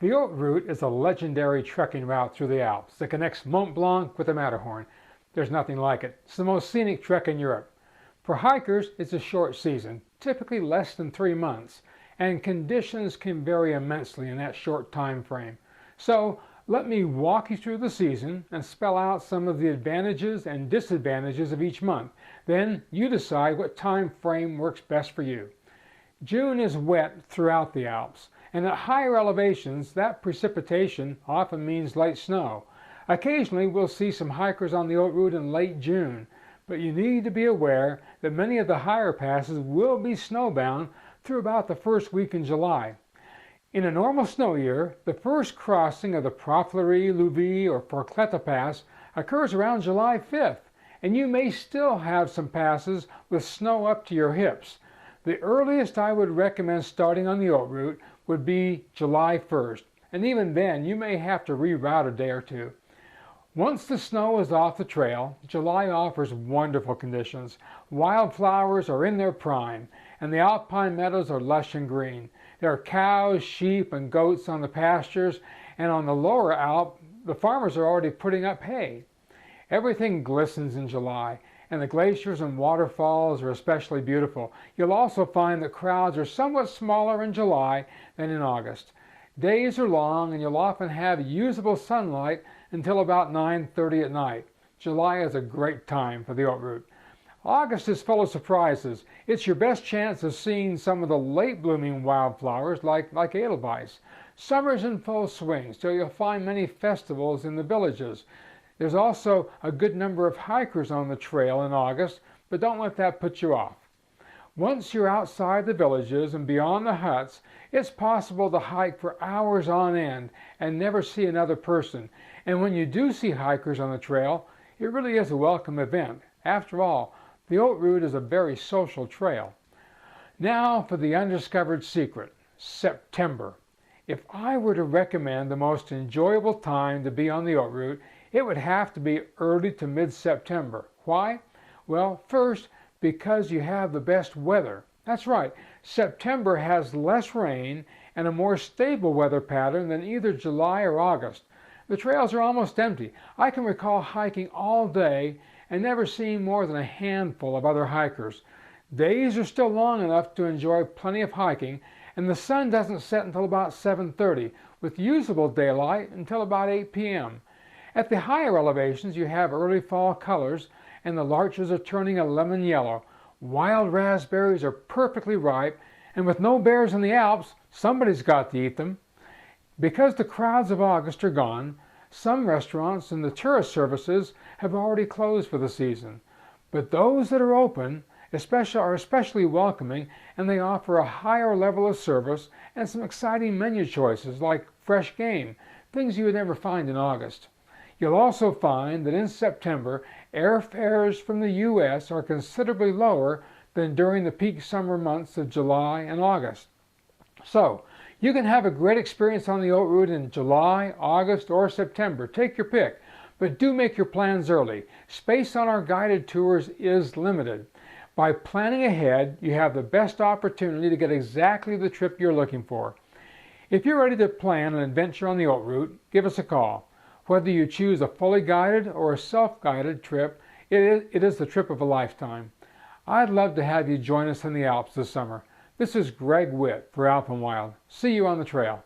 The Haute route is a legendary trekking route through the Alps that connects Mont Blanc with the Matterhorn. There's nothing like it. It's the most scenic trek in Europe. For hikers, it's a short season, typically less than 3 months, and conditions can vary immensely in that short time frame. So let me walk you through the season and spell out some of the advantages and disadvantages of each month. Then you decide what time frame works best for you. June is wet throughout the Alps, and at higher elevations that precipitation often means light snow. Occasionally we'll see some hikers on the Haute route in late June, but you need to be aware that many of the higher passes will be snowbound through about the first week in July. In a normal snow year, the first crossing of the Proflerie, Louvie, or Forcleta Pass occurs around July 5th, and you may still have some passes with snow up to your hips. The earliest I would recommend starting on the Haute route would be July 1st, and even then you may have to reroute a day or two. Once the snow is off the trail, July offers wonderful conditions. Wildflowers are in their prime, and the alpine meadows are lush and green. There are cows, sheep, and goats on the pastures, and on the lower Alp, the farmers are already putting up hay. Everything glistens in July, and the glaciers and waterfalls are especially beautiful. You'll also find that crowds are somewhat smaller in July than in August. Days are long, and you'll often have usable sunlight until about 9:30 at night. July is a great time for the Haute route. August is full of surprises. It's your best chance of seeing some of the late blooming wildflowers like Edelweiss. Summer's in full swing, so you'll find many festivals in the villages. There's also a good number of hikers on the trail in August, but don't let that put you off. Once you're outside the villages and beyond the huts, it's possible to hike for hours on end and never see another person. And when you do see hikers on the trail, it really is a welcome event. After all, the Haute route is a very social trail. Now for the undiscovered secret, September. If I were to recommend the most enjoyable time to be on the Haute route, it would have to be early to mid-September. Why? Well, first, because you have the best weather. That's right, September has less rain and a more stable weather pattern than either July or August. The trails are almost empty. I can recall hiking all day and never seeing more than a handful of other hikers. Days are still long enough to enjoy plenty of hiking, and the sun doesn't set until about 7:30, with usable daylight until about 8 p.m. At the higher elevations you have early fall colors, and the larches are turning a lemon yellow. Wild raspberries are perfectly ripe, and with no bears in the Alps, somebody's got to eat them. Because the crowds of August are gone, some restaurants and the tourist services have already closed for the season. But those that are open are especially welcoming, and they offer a higher level of service and some exciting menu choices like fresh game, things you would never find in August. You'll also find that in September, airfares from the U.S. are considerably lower than during the peak summer months of July and August. So, you can have a great experience on the Haute route in July, August, or September. Take your pick, but do make your plans early. Space on our guided tours is limited. By planning ahead, you have the best opportunity to get exactly the trip you're looking for. If you're ready to plan an adventure on the Haute route, give us a call. Whether you choose a fully guided or a self-guided trip, it is the trip of a lifetime. I'd love to have you join us in the Alps this summer. This is Greg Witt for Alpenwild. See you on the trail.